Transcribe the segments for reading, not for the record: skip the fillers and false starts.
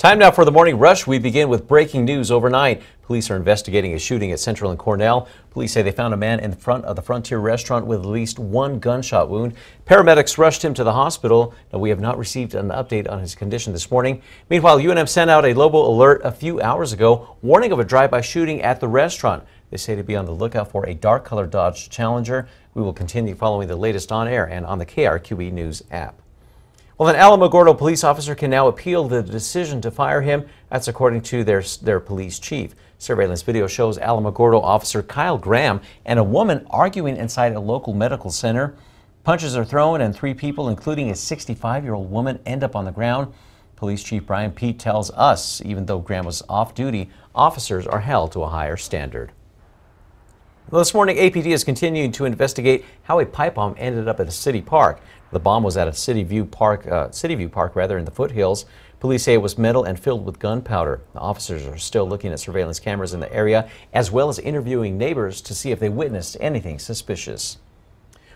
Time now for the morning rush. We begin with breaking news overnight. Police are investigating a shooting at Central and Cornell. Police say they found a man in front of the Frontier restaurant with at least one gunshot wound. Paramedics rushed him to the hospital. Now, we have not received an update on his condition this morning. Meanwhile, UNM sent out a Lobo alert a few hours ago, warning of a drive-by shooting at the restaurant. They say to be on the lookout for a dark-colored Dodge Challenger. We will continue following the latest on air and on the KRQE News app. Well, an Alamogordo police officer can now appeal the decision to fire him. That's according to their police chief. Surveillance video shows Alamogordo officer Kyle Graham and a woman arguing inside a local medical center. Punches are thrown and 3 people, including a 65-year-old woman, end up on the ground. Police Chief Brian Pete tells us even though Graham was off duty, officers are held to a higher standard. Well, this morning, APD is continuing to investigate how a pipe bomb ended up at a city park. The bomb was at a City View Park in the foothills. Police say it was metal and filled with gunpowder. The officers are still looking at surveillance cameras in the area, as well as interviewing neighbors to see if they witnessed anything suspicious.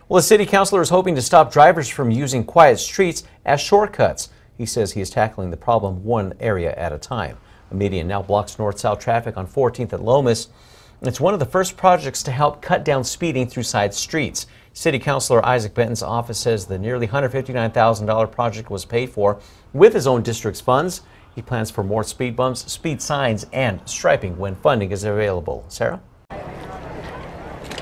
Well, a city councilor is hoping to stop drivers from using quiet streets as shortcuts. He says he is tackling the problem one area at a time. A median now blocks north-south traffic on 14th at Lomas. It's one of the first projects to help cut down speeding through side streets. City Councilor Isaac Benton's office says the nearly $159,000 project was paid for with his own district's funds. He plans for more speed bumps, speed signs, and striping when funding is available. Sarah?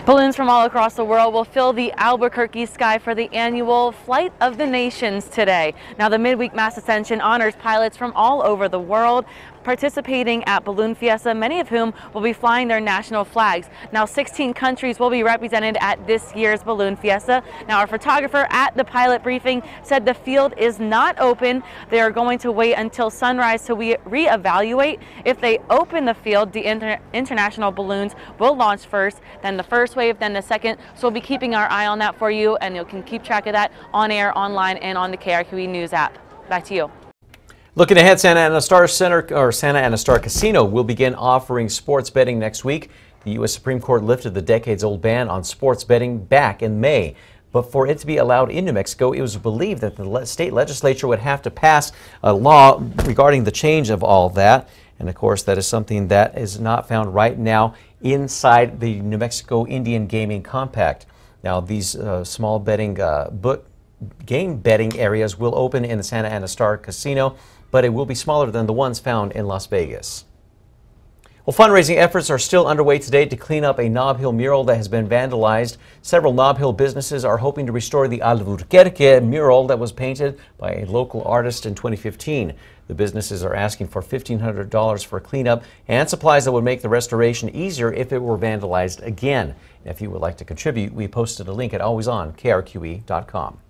Balloons from all across the world will fill the Albuquerque sky for the annual Flight of the Nations today. Now, the midweek mass ascension honors pilots from all over the world participating at Balloon Fiesta, many of whom will be flying their national flags. Now, 16 countries will be represented at this year's Balloon Fiesta. Now, our photographer at the pilot briefing said the field is not open. They are going to wait until sunrise to reevaluate. If they open the field, the international balloons will launch first, then the first wave, then the second. So we'll be keeping our eye on that for you, and you can keep track of that on air, online, and on the KRQE News app. Back to you. Looking ahead, Santa Ana Star Casino will begin offering sports betting next week. The U.S. Supreme Court lifted the decades-old ban on sports betting back in May. But for it to be allowed in New Mexico, it was believed that the state legislature would have to pass a law regarding the change of all that. And of course, that is something that is not found right now inside the New Mexico Indian Gaming Compact. Now, these small betting game betting areas will open in the Santa Ana Star Casino, but it will be smaller than the ones found in Las Vegas. Well, fundraising efforts are still underway today to clean up a Nob Hill mural that has been vandalized. Several Nob Hill businesses are hoping to restore the Albuquerque mural that was painted by a local artist in 2015. The businesses are asking for $1,500 for cleanup and supplies that would make the restoration easier if it were vandalized again. If you would like to contribute, we posted a link at alwaysonkrqe.com.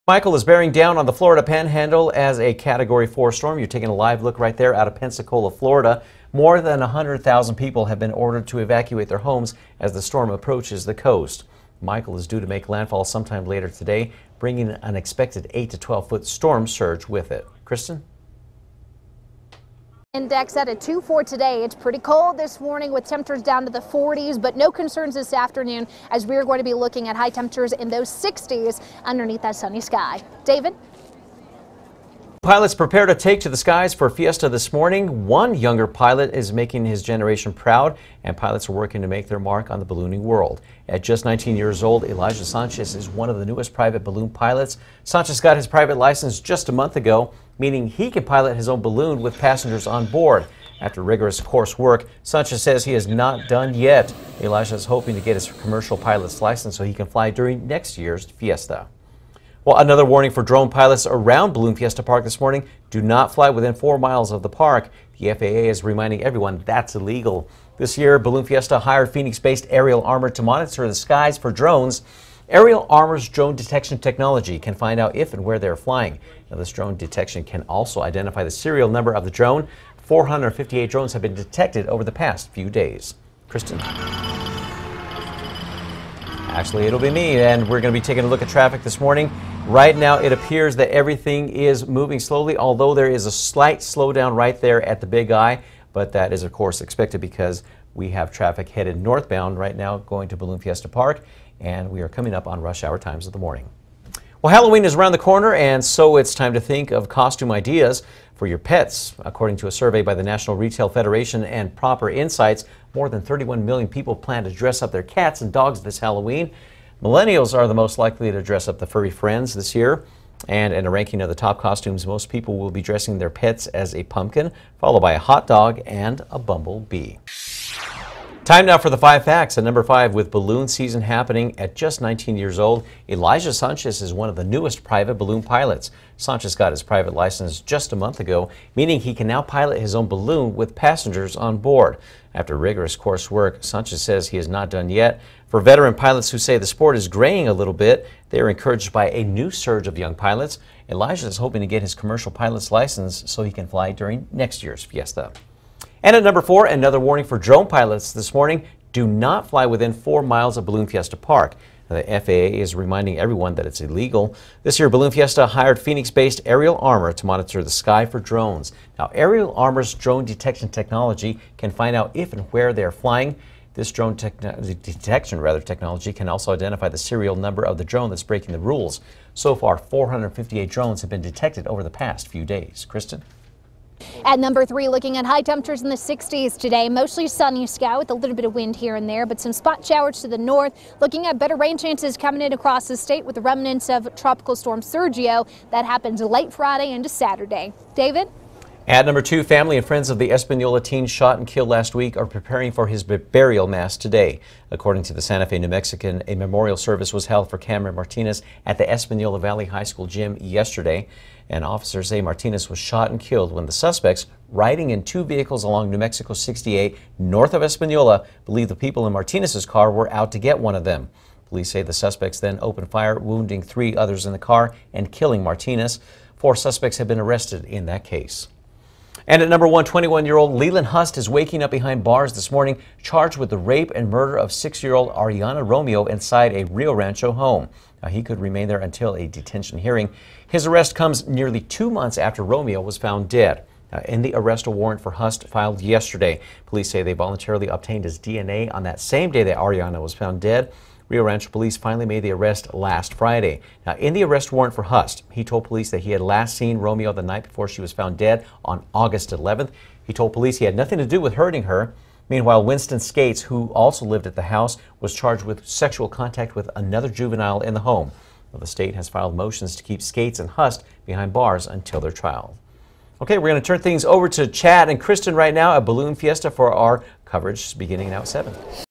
Michael is bearing down on the Florida Panhandle as a Category 4 storm. You're taking a live look right there out of Pensacola, Florida. More than 100,000 people have been ordered to evacuate their homes as the storm approaches the coast. Michael is due to make landfall sometime later today, bringing an expected 8 to 12-foot storm surge with it. Kristen? Index at a 2 today. It's pretty cold this morning with temperatures down to the 40s, but no concerns this afternoon as we're going to be looking at high temperatures in those 60s underneath that sunny sky. David? Pilots prepare to take to the skies for Fiesta this morning. One younger pilot is making his generation proud, and pilots are working to make their mark on the ballooning world. At just 19 years old, Elijah Sanchez is one of the newest private balloon pilots. Sanchez got his private license just a month ago, meaning he can pilot his own balloon with passengers on board. After rigorous coursework, Sanchez says he is not done yet. Elijah is hoping to get his commercial pilot's license so he can fly during next year's Fiesta. Well, another warning for drone pilots around Balloon Fiesta Park this morning. Do not fly within 4 miles of the park. The FAA is reminding everyone that's illegal. This year, Balloon Fiesta hired Phoenix-based Aerial Armor to monitor the skies for drones. Aerial Armor's drone detection technology can find out if and where they're flying. Now, this drone detection can also identify the serial number of the drone. 458 drones have been detected over the past few days. Kristen? Actually, it'll be me, and we're going to be taking a look at traffic this morning. Right now, it appears that everything is moving slowly, although there is a slight slowdown right there at the Big I, but that is, of course, expected because we have traffic headed northbound right now going to Balloon Fiesta Park, and we are coming up on rush hour times of the morning. Well, Halloween is around the corner, and so it's time to think of costume ideas. for your pets. According to a survey by the National Retail Federation and Proper Insights, more than 31 million people plan to dress up their cats and dogs this Halloween. Millennials are the most likely to dress up the furry friends this year. And in a ranking of the top costumes, most people will be dressing their pets as a pumpkin, followed by a hot dog and a bumblebee. Time now for the 5 facts. At number 5, with balloon season happening at just 19 years old, Elijah Sanchez is one of the newest private balloon pilots. Sanchez got his private license just a month ago, meaning he can now pilot his own balloon with passengers on board. After rigorous coursework, Sanchez says he is not done yet. For veteran pilots who say the sport is graying a little bit, they are encouraged by a new surge of young pilots. Elijah is hoping to get his commercial pilot's license so he can fly during next year's Fiesta. And at number 4, another warning for drone pilots this morning: do not fly within 4 miles of Balloon Fiesta Park. Now, the FAA is reminding everyone that it's illegal. This year, Balloon Fiesta hired Phoenix-based Aerial Armor to monitor the sky for drones. Now, Aerial Armor's drone detection technology can find out if and where they are flying. This drone detection technology can also identify the serial number of the drone that's breaking the rules. So far, 458 drones have been detected over the past few days. Kristen? At number 3, looking at high temperatures in the 60s today, mostly sunny sky with a little bit of wind here and there, but some spot showers to the north. Looking at better rain chances coming in across the state with the remnants of Tropical Storm Sergio. That happens late Friday into Saturday. David? At number 2, family and friends of the Espanola teen shot and killed last week are preparing for his burial mass today. According to the Santa Fe New Mexican, a memorial service was held for Cameron Martinez at the Espanola Valley High School gym yesterday. And officers say Martinez was shot and killed when the suspects, riding in 2 vehicles along New Mexico 68 north of Espanola, believe the people in Martinez's car were out to get one of them. Police say the suspects then opened fire, wounding 3 others in the car and killing Martinez. 4 suspects have been arrested in that case. And at number 1, 21-year-old Leland Hust is waking up behind bars this morning, charged with the rape and murder of 6-year-old Ariana Romeo inside a Rio Rancho home. Now, he could remain there until a detention hearing. His arrest comes nearly 2 months after Romeo was found dead. In the arrest warrant for Hust filed yesterday, police say they voluntarily obtained his DNA on that same day that Ariana was found dead. Rio Rancho police finally made the arrest last Friday. Now, in the arrest warrant for Hust, he told police that he had last seen Romeo the night before she was found dead on August 11th. He told police he had nothing to do with hurting her. Meanwhile, Winston Skates, who also lived at the house, was charged with sexual contact with another juvenile in the home. Well, the state has filed motions to keep Skates and Hust behind bars until their trial. Okay, we're going to turn things over to Chad and Kristen right now at Balloon Fiesta for our coverage beginning now at 7.